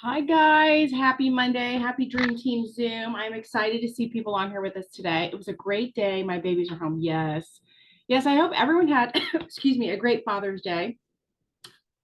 Hi guys, happy Monday, happy Dream Team Zoom. I'm excited to see people on here with us today. It was a great day. My babies are home. Yes. Yes, I hope everyone had, excuse me, a great Father's Day,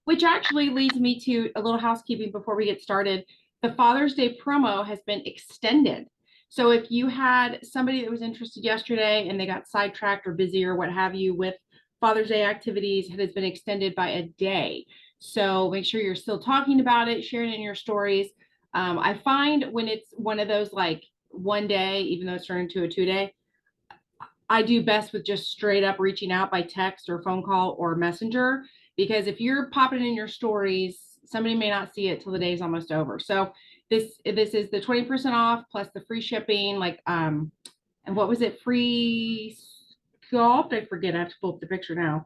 which actually leads me to a little housekeeping before we get started. The Father's Day promo has been extended. So if you had somebody that was interested yesterday and they got sidetracked or busy or what have you with Father's Day activities, it has been extended by a day. So make sure you're still talking about it, sharing it in your stories. I find when it's one of those like one day, even though it's turned into a 2 day, I do best with just straight up reaching out by text or phone call or messenger, because if you're popping in your stories, somebody may not see it till the day's almost over. So this is the 20% off plus the free shipping, and what was it? Free sculpt? I forget. I have to pull up the picture now.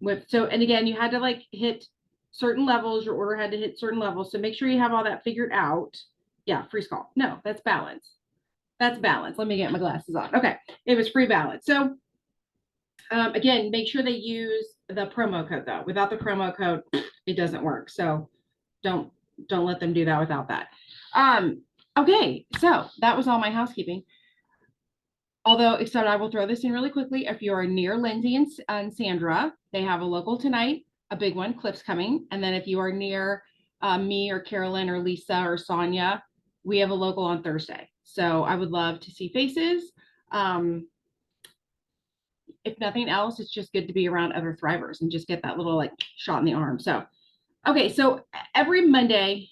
And again, you had to like hit certain levels. Your order had to hit certain levels. So make sure you have all that figured out. Yeah, free sculpt. No, that's balance. That's balance. Let me get my glasses on. Okay, it was free balance. So again, make sure they use the promo code though. Without the promo code, it doesn't work. So don't don't let them do that without that. Okay, so that was all my housekeeping. Although, except I will throw this in really quickly. If you are near Lindsay and Sandra, they have a local tonight, a big one, Cliff's coming. And then if you are near me or Carolyn or Lisa or Sonia, we have a local on Thursday. So I would love to see faces. If nothing else, it's just good to be around other thrivers and just get that little like shot in the arm. So, okay. So every Monday,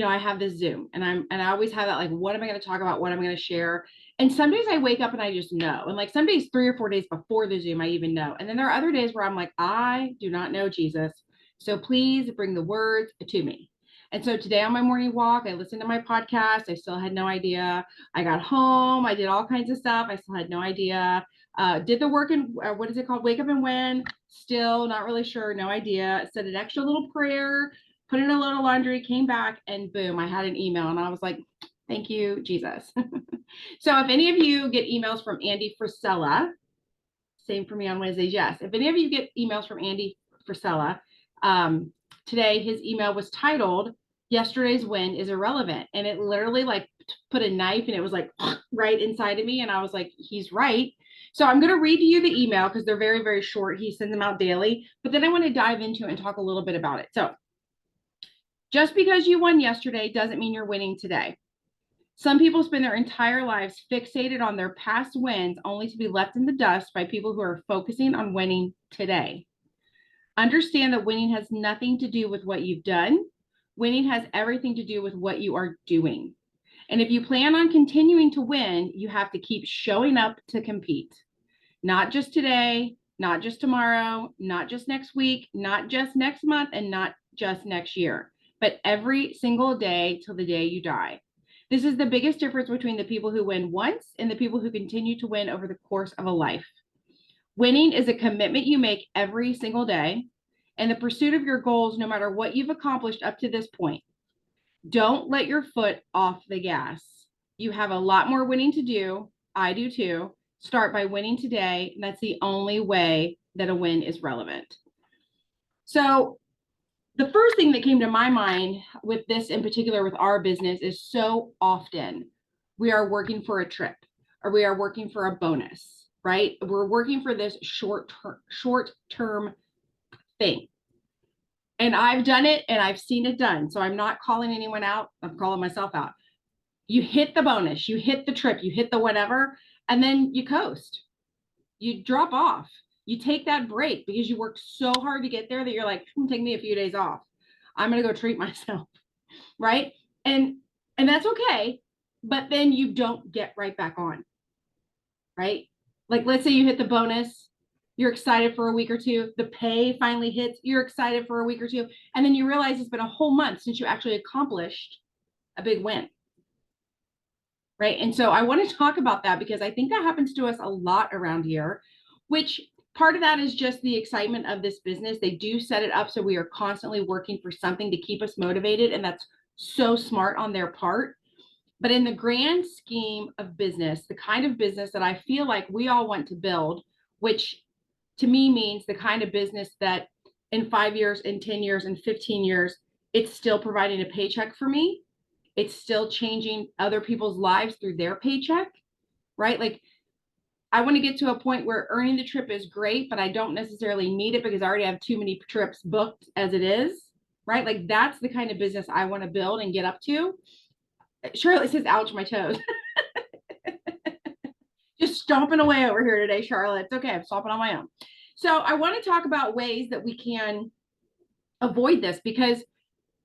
I have this Zoom and I always have that, like, what am I going to talk about? What am I going to share? And some days I wake up and I just know. And like some days, 3 or 4 days before the Zoom, I even know. And then there are other days where I'm like, I do not know Jesus. So please bring the words to me. And so today on my morning walk, I listened to my podcast. I still had no idea. I got home. I did all kinds of stuff. I still had no idea. Did the work and what is it called? Wake up and win. Still not really sure. No idea. Said an extra little prayer, put in a little laundry, came back, and boom, I had an email. And I was like, thank you, Jesus. So if any of you get emails from Andy Frisella, same for me on Wednesdays, yes. If any of you get emails from Andy Frisella, today his email was titled, Yesterday's Win is Irrelevant. And it literally like put a knife and it was like right inside of me. And I was like, he's right. So I'm going to read to you the email because they're very, very short. He sends them out daily. But then I want to dive into it and talk a little bit about it. So just because you won yesterday doesn't mean you're winning today. Some people spend their entire lives fixated on their past wins only to be left in the dust by people who are focusing on winning today. Understand that winning has nothing to do with what you've done. Winning has everything to do with what you are doing. And if you plan on continuing to win, you have to keep showing up to compete. Not just today, not just tomorrow, not just next week, not just next month, and not just next year, but every single day till the day you die. This is the biggest difference between the people who win once and the people who continue to win over the course of a life. Winning is a commitment you make every single day and the pursuit of your goals, no matter what you've accomplished up to this point. Don't let your foot off the gas. You have a lot more winning to do. I do too. Start by winning today. And that's the only way that a win is relevant. So the first thing that came to my mind with this in particular with our business is so often we are working for a trip or we are working for a bonus, right? We're working for this short-term thing. And I've done it and I've seen it done. So I'm not calling anyone out. I'm calling myself out. You hit the bonus, you hit the trip, you hit the whatever, and then you coast. You drop off. You take that break because you worked so hard to get there that you're like, take me a few days off. I'm going to go treat myself. Right. And that's okay. But then you don't get right back on. Right. Like, let's say you hit the bonus. You're excited for a week or two. The pay finally hits. You're excited for a week or two. And then you realize it's been a whole month since you actually accomplished a big win. Right. And so I want to talk about that because I think that happens to us a lot around here, which part of that is just the excitement of this business. They do set it up so we are constantly working for something to keep us motivated. And that's so smart on their part. But in the grand scheme of business, the kind of business that I feel like we all want to build, which to me means the kind of business that in 5 years, in 10 years, in 15 years It's still providing a paycheck for me. It's still changing other people's lives through their paycheck, right? Like I want to get to a point where earning the trip is great, but I don't necessarily need it because I already have too many trips booked as it is, right? Like that's the kind of business I want to build and get up to. Charlotte says, ouch, my toes. Just stomping away over here today, Charlotte. It's okay. I'm stomping on my own. So I want to talk about ways that we can avoid this because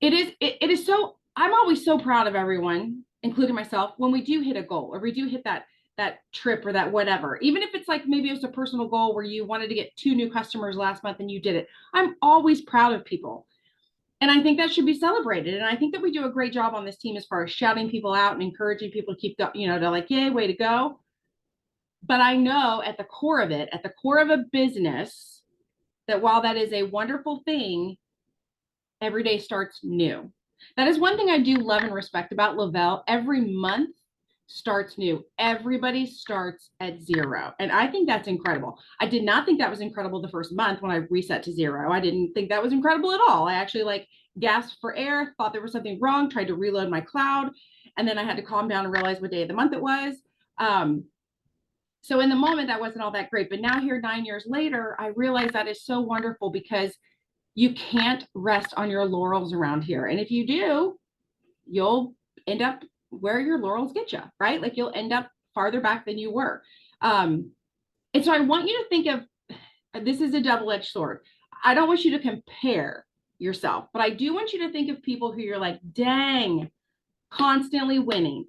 it is so, I'm always so proud of everyone, including myself, when we do hit a goal or we do hit that trip or that whatever, even if it's like maybe it's a personal goal where you wanted to get 2 new customers last month and you did it. I'm always proud of people. And I think that should be celebrated. And I think that we do a great job on this team as far as shouting people out and encouraging people to keep going, to like, yay, way to go. But I know at the core of it, at the core of a business, that while that is a wonderful thing, every day starts new. That is one thing I do love and respect about Lavelle. Every month starts new. Everybody starts at 0. And I think that's incredible. I did not think that was incredible the first month when I reset to 0. I didn't think that was incredible at all. I actually gasped for air, thought there was something wrong, tried to reload my cloud. And then I had to calm down and realize what day of the month it was. So in the moment, that wasn't all that great. But now here 9 years later, I realize that is so wonderful because you can't rest on your laurels around here. And if you do, you'll end up where your laurels get you, right? Like you'll end up farther back than you were. And so I want you to think of, this is a double-edged sword. I don't want you to compare yourself, but I do want you to think of people who you're like, dang, constantly winning,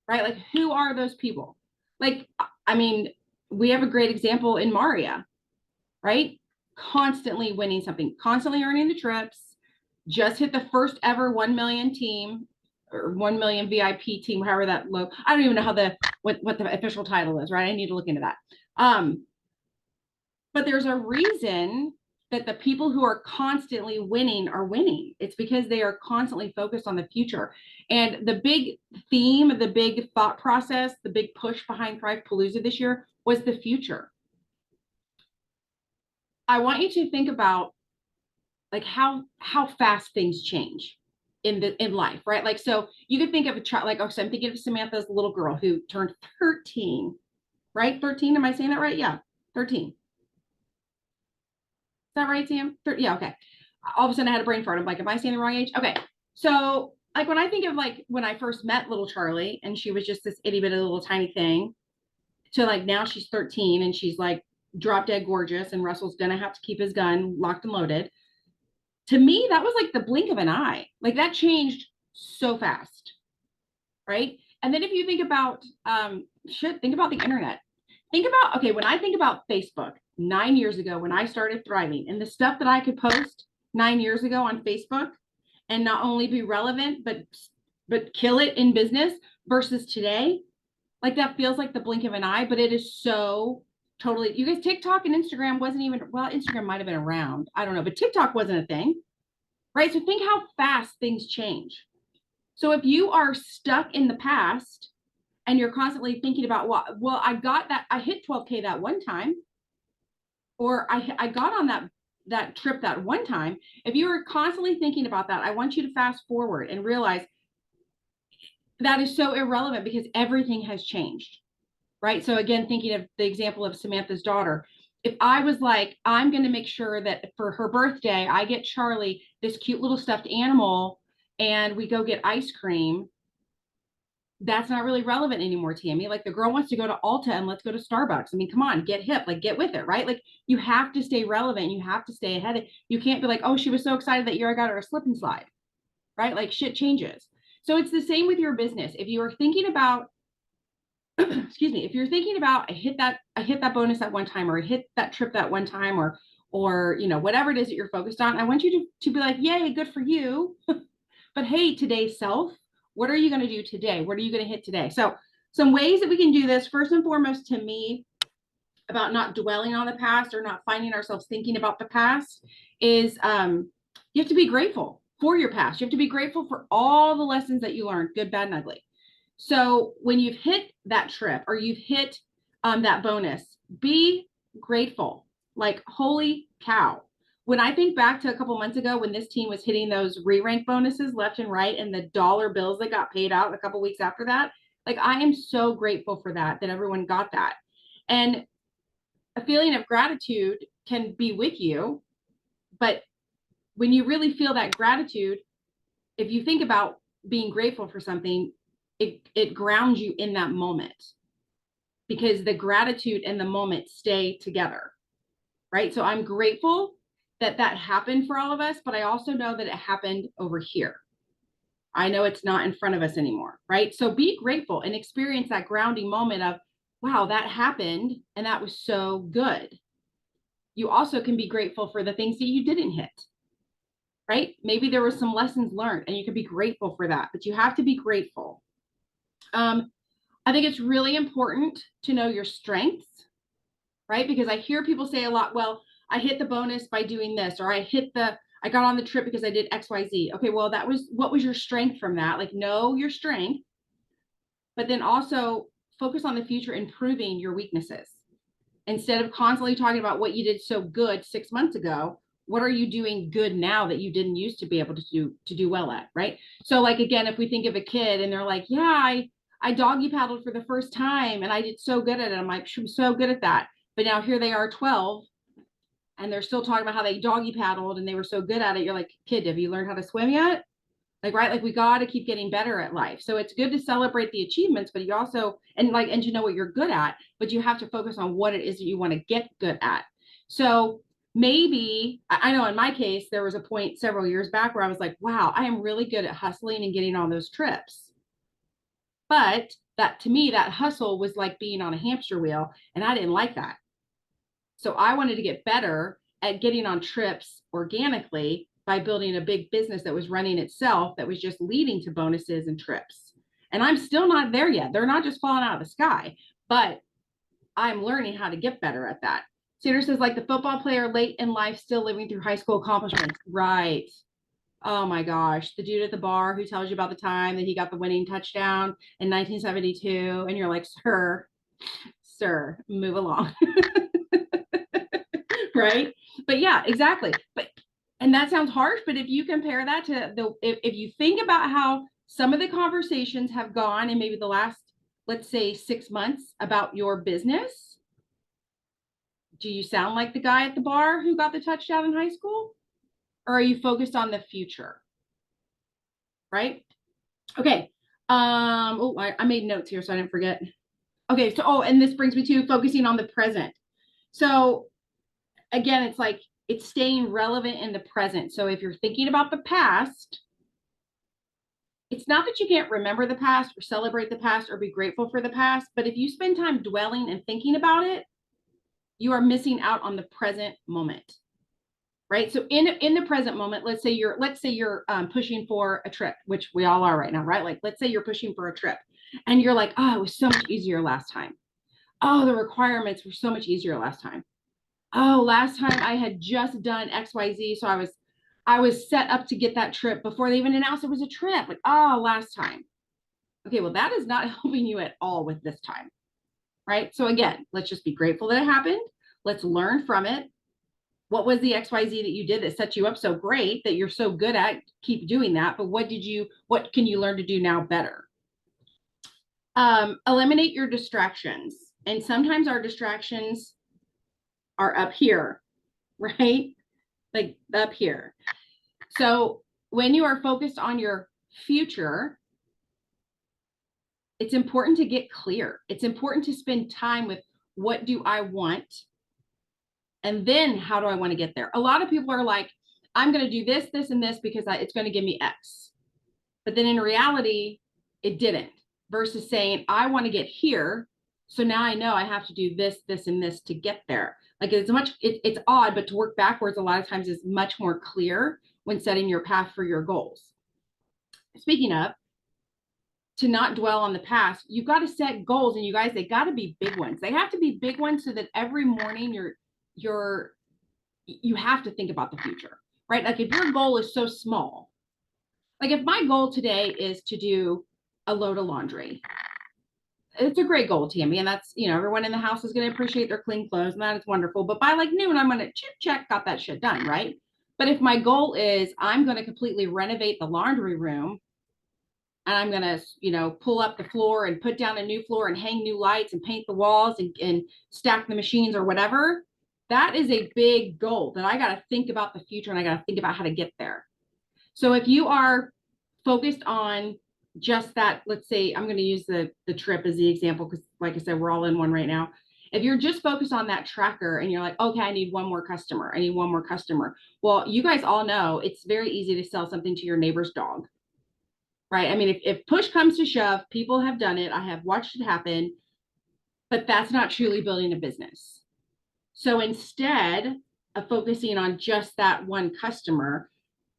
right? Like who are those people? Like, I mean, we have a great example in Maria, right? Constantly winning something, constantly earning the trips, just hit the first ever 1 million team or 1 million VIP team, however that low. I don't even know how what the official title is, right? I need to look into that. But there's a reason that the people who are constantly winning are winning. It's because they are constantly focused on the future. And the big theme, the big thought process, the big push behind Thrive Palooza this year was the future. I want you to think about like how fast things change in life, right? Like, so you could think of a child, like, so I'm thinking of Samantha's little girl who turned 13, right? 13, am I saying that right? Yeah, 13. Is that right, Sam? Yeah, okay. All of a sudden I had a brain fart. I'm like, am I saying the wrong age? Okay. So like when I think of like when I first met little Charlie and she was just this itty bitty little tiny thing to like now she's 13 and she's like drop dead gorgeous and Russell's gonna have to keep his gun locked and loaded. To me, that was like the blink of an eye. Like that changed so fast, right? And then if you think about think about the internet. Think about, okay, when I think about Facebook 9 years ago when I started thriving and the stuff that I could post 9 years ago on Facebook and not only be relevant but kill it in business versus today, like that feels like the blink of an eye, but it is so totally, you guys, TikTok and Instagram wasn't even, well, Instagram might have been around. I don't know, but TikTok wasn't a thing, right? So think how fast things change. So if you are stuck in the past and you're constantly thinking about, well, I got that, I hit 12K that one time, or I got on that trip that one time. If you are constantly thinking about that, I want you to fast forward and realize that is so irrelevant because everything has changed, right? So again, thinking of the example of Samantha's daughter, if I was like, I'm going to make sure that for her birthday, I get Charlie this cute little stuffed animal and we go get ice cream, that's not really relevant anymore, Tammy. Like the girl wants to go to Ulta and let's go to Starbucks. I mean, come on, get hip, like get with it, right? Like you have to stay relevant. You have to stay ahead. You can't be like, oh, she was so excited that year I got her a slip and slide, right? Like shit changes. So it's the same with your business. If you are thinking about excuse me, if you're thinking about I hit that bonus at one time or I hit that trip that one time or whatever it is that you're focused on, I want you to be like, yay, good for you. But hey, today's self, what are you going to do today? What are you going to hit today? So some ways that we can do this, first and foremost, to me, about not dwelling on the past or not finding ourselves thinking about the past is you have to be grateful for your past. You have to be grateful for all the lessons that you learned, good, bad, and ugly. So when you've hit that trip or you've hit that bonus, be grateful. Like, holy cow, when I think back to a couple months ago when this team was hitting those re-rank bonuses left and right and the dollar bills that got paid out a couple weeks after that, like I am so grateful for that everyone got that. And a feeling of gratitude can be with you, but when you really feel that gratitude, if you think about being grateful for something, it grounds you in that moment, because the gratitude and the moment stay together, right? So I'm grateful that that happened for all of us, but I also know that it happened over here. I know it's not in front of us anymore, right? So be grateful and experience that grounding moment of, wow, that happened and that was so good. You also can be grateful for the things that you didn't hit, right? Maybe there were some lessons learned and you can be grateful for that, but you have to be grateful. I think it's really important to know your strengths, right? Because I hear people say a lot, well, I hit the bonus by doing this, or I got on the trip because I did XYZ. Okay, well, what was your strength from that? Like, know your strength, but then also focus on the future, improving your weaknesses. Instead of constantly talking about what you did so good 6 months ago, what are you doing good now that you didn't used to be able to do well at, right? So like, again, if we think of a kid and they're like, yeah, I doggy paddled for the first time and I did so good at it. I'm like, I'm so good at that. But now here they are 12 and they're still talking about how they doggy paddled and they were so good at it. You're like, kid, have you learned how to swim yet? Like, right, like we got to keep getting better at life. So it's good to celebrate the achievements, but you also and to know what you're good at, but you have to focus on what it is that you want to get good at. So maybe, I know in my case there was a point several years back where I was like, wow, I am really good at hustling and getting on those trips. But that, to me, that hustle was like being on a hamster wheel, and I didn't like that. So I wanted to get better at getting on trips organically by building a big business that was running itself, that was just leading to bonuses and trips. And I'm still not there yet. They're not just falling out of the sky, but I'm learning how to get better at that. Sandra says, like the football player late in life, still living through high school accomplishments. Right. Oh my gosh. The dude at the bar who tells you about the time that he got the winning touchdown in 1972. And you're like, sir, move along. Right? But yeah, exactly. And that sounds harsh, but if you compare that to if you think about how some of the conversations have gone in maybe the last, let's say 6 months about your business, do you sound like the guy at the bar who got the touchdown in high school? Or are you focused on the future? Right? Okay. I made notes here so I didn't forget. Okay, so and this brings me to focusing on the present. So again, it's like it's staying relevant in the present. So if you're thinking about the past, it's not that you can't remember the past or celebrate the past or be grateful for the past, but if you spend time dwelling and thinking about it, you are missing out on the present moment. Right? So in the present moment, let's say you're pushing for a trip, which we all are right now, right? Like let's say you're pushing for a trip and you're like, oh, it was so much easier last time. Oh, the requirements were so much easier last time. Oh, last time I had just done XYZ. So I was set up to get that trip before they even announced it was a trip. Like, oh, last time. Okay, well, that is not helping you at all with this time. Right? So again, let's just be grateful that it happened. Let's learn from it. What was the XYZ that you did that set you up so great that you're so good at? Keep doing that. But what can you learn to do now better? Eliminate your distractions. And sometimes our distractions are up here, right? Like up here. So when you are focused on your future, it's important to get clear. It's important to spend time with what do I want? And then how do I want to get there? A lot of people are like, I'm going to do this, this, and this because it's going to give me X. But then in reality, it didn't. Versus saying, I want to get here. So now I know I have to do this, this, and this to get there. Like it's odd, but to work backwards a lot of times is much more clear when setting your path for your goals. Speaking of, to not dwell on the past, you've got to set goals, and you guys, they got to be big ones. They have to be big ones so that every morning you have to think about the future, right? Like if your goal is so small, like if my goal today is to do a load of laundry, it's a great goal, Tammy. And that's, everyone in the house is going to appreciate their clean clothes, and that is wonderful. But by like noon, I'm going to check, got that shit done, right? But if my goal is I'm going to completely renovate the laundry room, and I'm going to, pull up the floor and put down a new floor and hang new lights and paint the walls and stack the machines or whatever, that is a big goal that I got to think about the future, and I got to think about how to get there. So if you are focused on just that, let's say I'm going to use the trip as the example, because like I said, we're all in one right now. If you're just focused on that tracker and you're like, okay, I need one more customer. I need one more customer. Well, you guys all know it's very easy to sell something to your neighbor's dog, right? I mean, if push comes to shove, people have done it. I have watched it happen, but that's not truly building a business. So instead of focusing on just that one customer,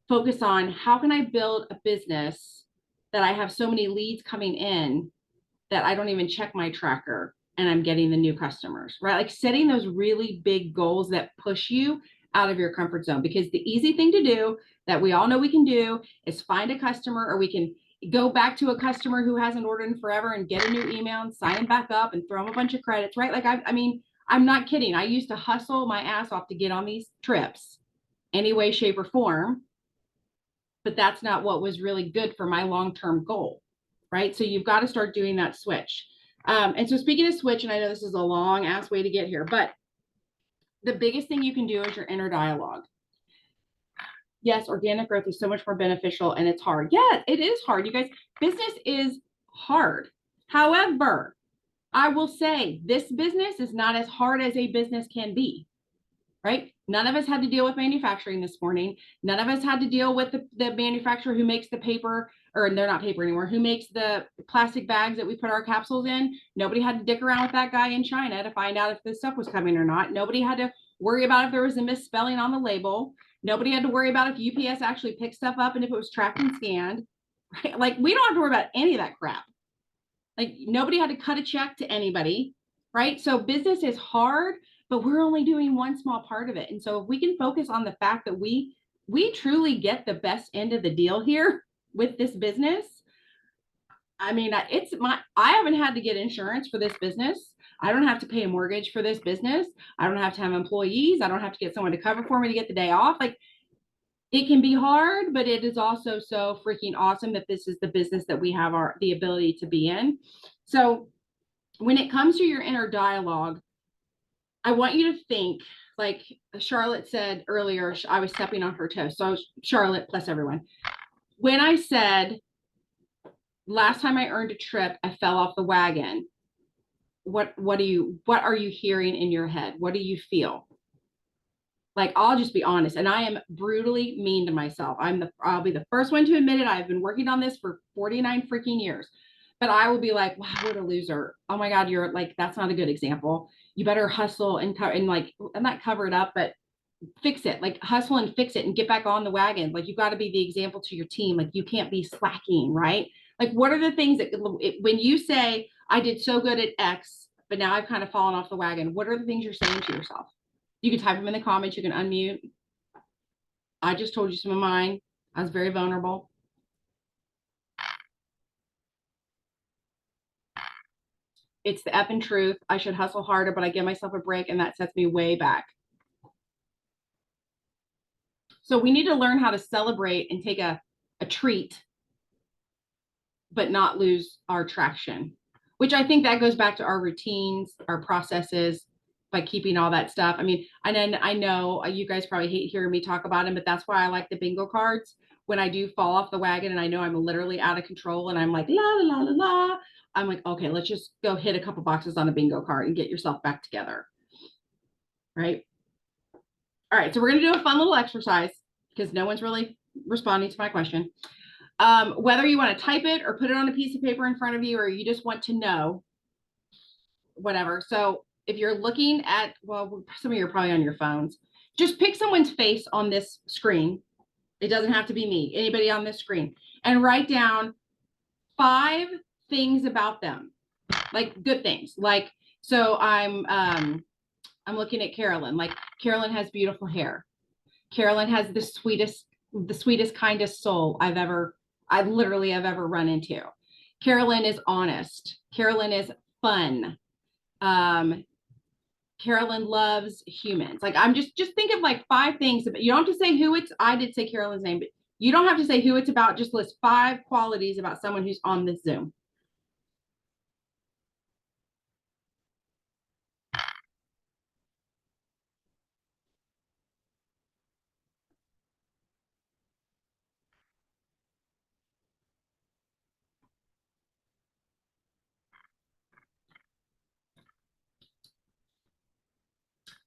focus on how can I build a business that I have so many leads coming in that I don't even check my tracker and I'm getting the new customers, right? Like setting those really big goals that push you out of your comfort zone, because the easy thing to do that we all know we can do is find a customer, or we can go back to a customer who hasn't ordered in forever and get a new email and sign them back up and throw them a bunch of credits, right? Like, I mean, I'm not kidding. I used to hustle my ass off to get on these trips any way, shape, or form, but that's not what was really good for my long-term goal, right? So you've got to start doing that switch. And so speaking of switch, and I know this is a long ass way to get here, but the biggest thing you can do is your inner dialogue. Yes, organic growth is so much more beneficial, and it's hard. Yeah, it is hard. You guys, business is hard. However, I will say this business is not as hard as a business can be, right? None of us had to deal with manufacturing this morning. None of us had to deal with the manufacturer who makes the paper, or they're not paper anymore, who makes the plastic bags that we put our capsules in. Nobody had to dick around with that guy in China to find out if this stuff was coming or not. Nobody had to worry about if there was a misspelling on the label. Nobody had to worry about if UPS actually picked stuff up and if it was tracked and scanned, right? Like, we don't have to worry about any of that crap. Like, nobody had to cut a check to anybody, right? So business is hard, but we're only doing one small part of it. And so if we can focus on the fact that we truly get the best end of the deal here with this business. I mean, I haven't had to get insurance for this business. I don't have to pay a mortgage for this business. I don't have to have employees. I don't have to get someone to cover for me to get the day off. Like, it can be hard, but it is also so freaking awesome that this is the business that we have the ability to be in. So when it comes to your inner dialogue, I want you to think, like Charlotte said earlier, I was stepping on her toes. So Charlotte plus everyone. When I said last time I earned a trip, I fell off the wagon. What are you hearing in your head? What do you feel? Like, I'll just be honest, and I am brutally mean to myself. I'll be the first one to admit it. I've been working on this for 49 freaking years, but I will be like, wow, what a loser. Oh my God, you're like, that's not a good example. You better hustle and like, and not cover it up, but fix it. Like, hustle and fix it and get back on the wagon. Like, you've got to be the example to your team. Like, you can't be slacking, right? Like, what are the things that when you say I did so good at X, but now I've kind of fallen off the wagon, what are the things you're saying to yourself? You can type them in the comments. You can unmute. I just told you some of mine. I was very vulnerable. It's the effing truth. I should hustle harder, but I give myself a break, and that sets me way back. So we need to learn how to celebrate and take a treat, but not lose our traction, which I think that goes back to our routines, our processes, by keeping all that stuff. I mean, and then I know you guys probably hate hearing me talk about them, but that's why I like the bingo cards. When I do fall off the wagon and I know I'm literally out of control and I'm like, la, la, la, la, la, I'm like, okay, let's just go hit a couple boxes on a bingo card and get yourself back together. Right. All right. So we're going to do a fun little exercise because no one's really responding to my question. Whether you want to type it or put it on a piece of paper in front of you, or you just want to know, whatever. So if you're looking at, well, some of you are probably on your phones, just pick someone's face on this screen. It doesn't have to be me, anybody on this screen, and write down 5 things about them, like good things. Like, so I'm looking at Carolyn. Like, Carolyn has beautiful hair. Carolyn has the sweetest, kindest soul I've ever run into. Carolyn is honest. Carolyn is fun. Um, Carolyn loves humans. Like I'm just think of like 5 things. You don't have to say who it's. I did say Carolyn's name, but you don't have to say who it's about. Just list 5 qualities about someone who's on this Zoom.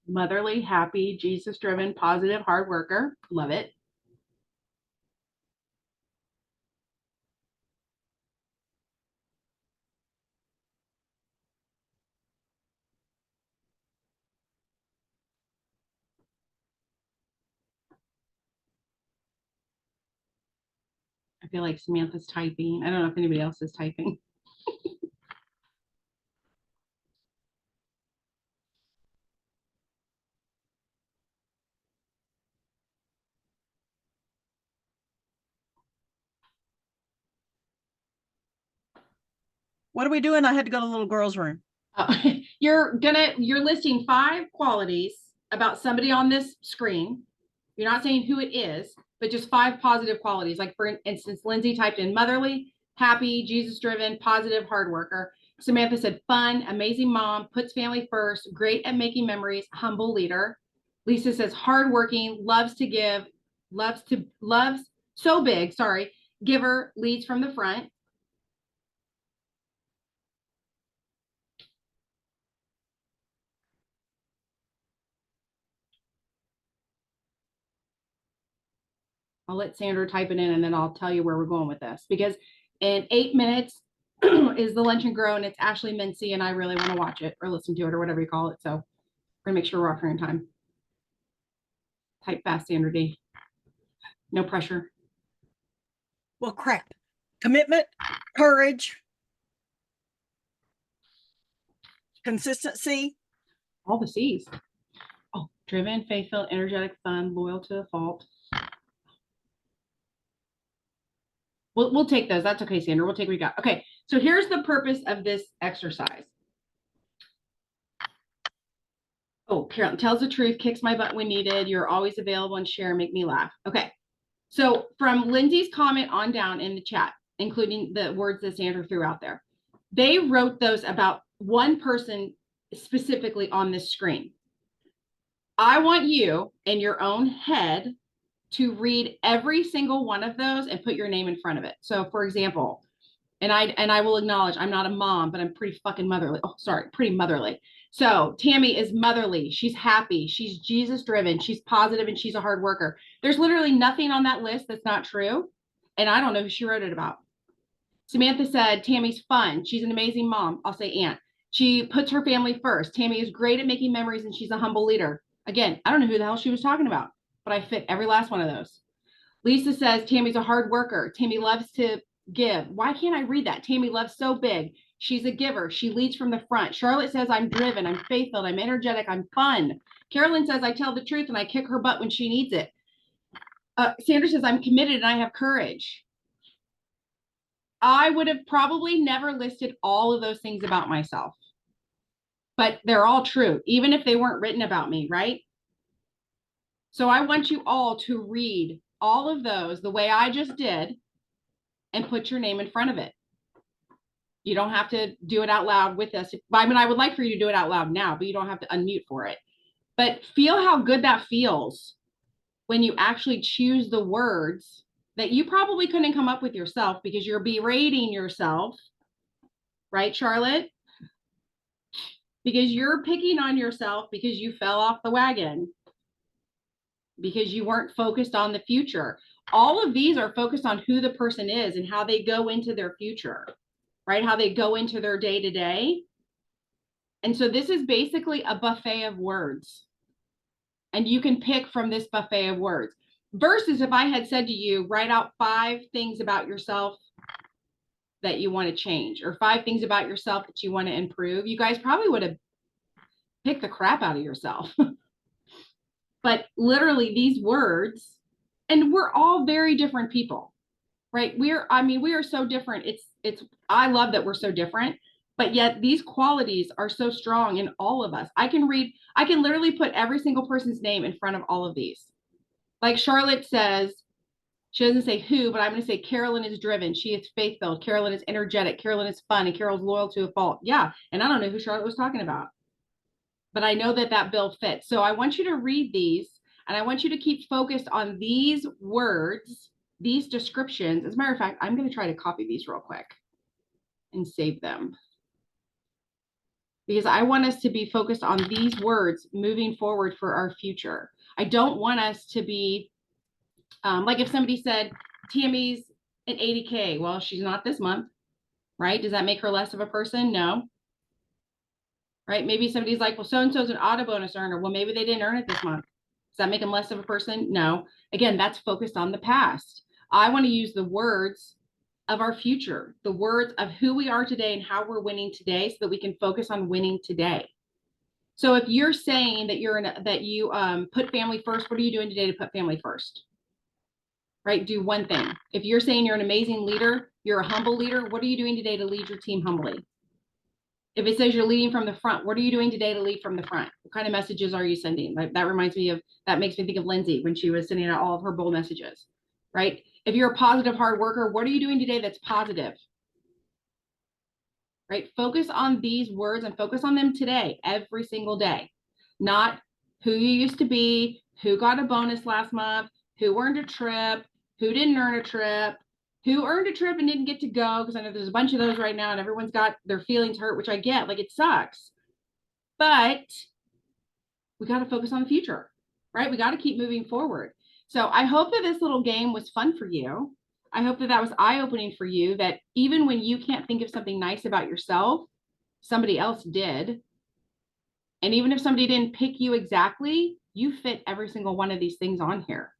Motherly, happy, Jesus driven, positive, hard worker. Love it. I feel like Samantha's typing. I don't know if anybody else is typing. What are we doing? I had to go to the little girl's room. You're listing 5 qualities about somebody on this screen. You're not saying who it is, but just 5 positive qualities. Like for instance, Lindsay typed in motherly, happy, Jesus driven, positive, hard worker. Samantha said fun, amazing mom, puts family first, great at making memories, humble leader. Lisa says hardworking, loves to give, loves so big, sorry, giver, leads from the front. I'll let Sandra type it in and then I'll tell you where we're going with this, because in 8 minutes is the lunch and grow, and it's Ashley Mincy, and I really want to watch it or listen to it or whatever you call it. So we're gonna make sure we're offering in time. Type fast, Sandra D. No pressure. Well, crap. Commitment, courage, consistency. All the C's. Oh, driven, faithful, energetic, fun, loyal to a fault. We'll take those. That's okay, Sandra. We'll take what we got. Okay, so here's the purpose of this exercise. Oh, Carolyn tells the truth, kicks my butt when needed. You're always available and share, make me laugh. Okay, so from Lindsay's comment on down in the chat, including the words that Sandra threw out there, they wrote those about one person specifically on this screen. I want you in your own head to read every single one of those and put your name in front of it. So for example, and I will acknowledge I'm not a mom, but I'm pretty fucking motherly. Oh, sorry, pretty motherly. So Tammy is motherly. She's happy. She's Jesus driven. She's positive, and she's a hard worker. There's literally nothing on that list that's not true. And I don't know who she wrote it about. Samantha said Tammy's fun. She's an amazing mom. I'll say aunt. She puts her family first. Tammy is great at making memories, and she's a humble leader. Again, I don't know who the hell she was talking about, but I fit every last one of those. Lisa says Tammy's a hard worker. Tammy loves to give. Why can't I read that? Tammy loves so big. She's a giver. She leads from the front. Charlotte says I'm driven. I'm faithful. I'm energetic. I'm fun. Carolyn says I tell the truth and I kick her butt when she needs it. Sandra says I'm committed and I have courage. I would have probably never listed all of those things about myself, but they're all true, even if they weren't written about me, right? So I want you all to read all of those the way I just did and put your name in front of it. You don't have to do it out loud with us. I mean, I would like for you to do it out loud now, but you don't have to unmute for it. But feel how good that feels when you actually choose the words that you probably couldn't come up with yourself because you're berating yourself, right, Charlotte? Because you're picking on yourself because you fell off the wagon, because you weren't focused on the future. All of these are focused on who the person is and how they go into their future, right? How they go into their day to day. And so this is basically a buffet of words. And you can pick from this buffet of words. Versus if I had said to you, write out 5 things about yourself that you want to change, or 5 things about yourself that you want to improve, you guys probably would have picked the crap out of yourself. But literally these words, and we're all very different people. right? I mean, we are so different. I love that we're so different, but yet these qualities are so strong in all of us. I can literally put every single person's name in front of all of these. Like Charlotte says, she doesn't say who, but I'm going to say Carolyn is driven. She is faith-filled. Carolyn is energetic. Carolyn is fun. And Carol's loyal to a fault. Yeah. And I don't know who Charlotte was talking about, but I know that that bill fits. So I want you to read these and I want you to keep focused on these words, these descriptions. As a matter of fact, I'm going to try to copy these real quick and save them because I want us to be focused on these words moving forward for our future. I don't want us to be like if somebody said, Tammy's an 80K. Well, she's not this month, right? Does that make her less of a person? No. Right? Maybe somebody's like, well, so-and-so's an auto bonus earner. Well, maybe they didn't earn it this month. Does that make them less of a person? No. Again, that's focused on the past. I want to use the words of our future, the words of who we are today and how we're winning today so that we can focus on winning today. So if you're saying that you put family first, what are you doing today to put family first? Right? Do one thing. If you're saying you're an amazing leader, you're a humble leader, what are you doing today to lead your team humbly? If it says you're leading from the front, what are you doing today to lead from the front? What kind of messages are you sending? Like that reminds me of, that makes me think of Lindsay when she was sending out all of her bold messages, right? If you're a positive hard worker, what are you doing today that's positive? Right? Focus on these words and focus on them today, every single day, not who you used to be, who got a bonus last month, who earned a trip, who didn't earn a trip, who earned a trip and didn't get to go. Because I know there's a bunch of those right now and everyone's got their feelings hurt, which I get, like it sucks. But we got to focus on the future, right? We got to keep moving forward. So I hope that this little game was fun for you. I hope that that was eye-opening for you, that even when you can't think of something nice about yourself, somebody else did. And even if somebody didn't pick you exactly, you fit every single one of these things on here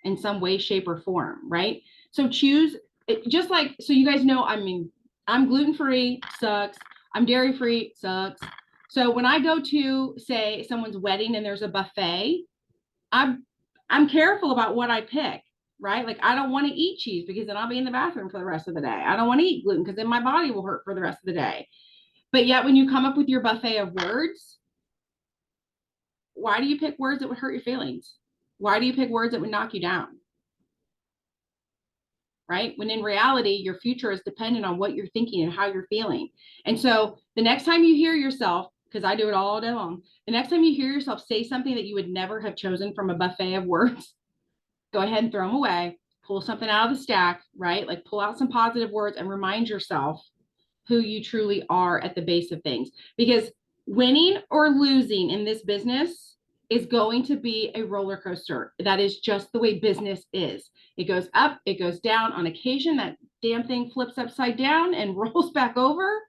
in some way, shape, or form, right? So choose it, just like, so you guys know, I mean, I'm gluten-free, sucks. I'm dairy-free, sucks. So when I go to, say, someone's wedding and there's a buffet, I'm careful about what I pick, right? Like I don't want to eat cheese because then I'll be in the bathroom for the rest of the day. I don't want to eat gluten because then my body will hurt for the rest of the day. But yet when you come up with your buffet of words, why do you pick words that would hurt your feelings? Why do you pick words that would knock you down? Right? When in reality, your future is dependent on what you're thinking and how you're feeling. And so the next time you hear yourself, because I do it all day long, the next time you hear yourself say something that you would never have chosen from a buffet of words, go ahead and throw them away, pull something out of the stack, right? Like pull out some positive words and remind yourself who you truly are at the base of things. Because winning or losing in this business is going to be a roller coaster. That is just the way business is. It goes up, it goes down. On occasion, that damn thing flips upside down and rolls back over.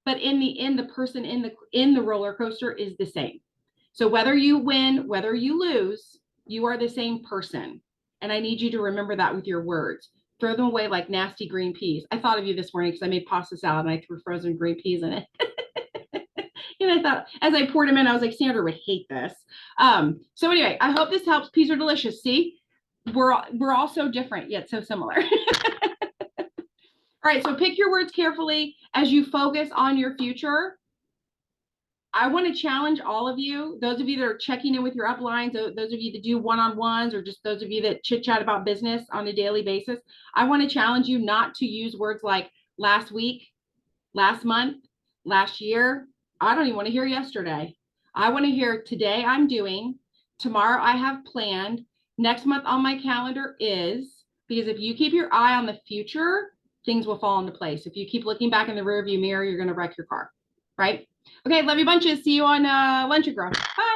But in the end, the person in the roller coaster is the same. So whether you win, whether you lose, you are the same person. And I need you to remember that with your words. Throw them away like nasty green peas. I thought of you this morning because I made pasta salad and I threw frozen green peas in it. And I thought, as I poured them in, I was like, Sandra would hate this. So anyway, I hope this helps. Peas are delicious. See, we're all so different yet so similar. All right, so pick your words carefully as you focus on your future. I want to challenge all of you, those of you that are checking in with your uplines, those of you that do one-on-ones, or just those of you that chit chat about business on a daily basis. I want to challenge you not to use words like last week, last month, last year. I don't even want to hear yesterday. I want to hear today I'm doing, tomorrow I have planned, next month on my calendar is, because if you keep your eye on the future, things will fall into place. If you keep looking back in the rearview mirror, you're going to wreck your car, right? Okay, love you bunches. See you on lunch and grow. Bye.